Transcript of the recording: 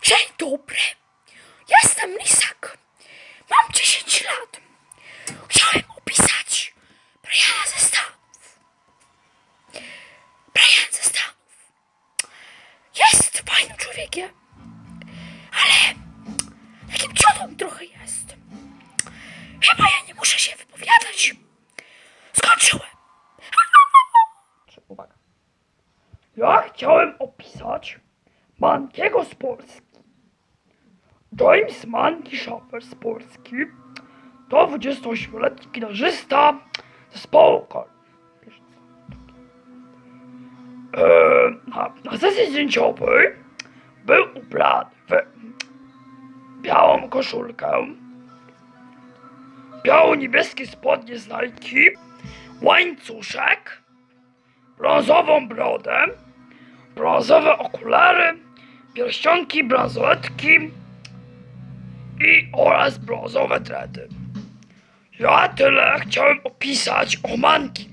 Dzień dobry, jestem Lisak. Mam 10 lat. Chciałem opisać Briana ze Stanów. Brian ze Stanów jest fajnym człowiekiem, ale takim ciotą trochę jest. Chyba ja nie muszę się wypowiadać. Skończyłem. Uwaga. Ja chciałem opisać Mankiego z Polski. James Manki Schaffer z Polski to 28-letni gitarzysta zespołu korna. Na sesji zdjęciowej był ubrany w białą koszulkę, biało-niebieskie spodnie z Nike, łańcuszek, brązową brodę, brązowe okulary, pierścionki, bransoletki oraz brązowe dredy. Ja tyle chciałem opisać o Manki.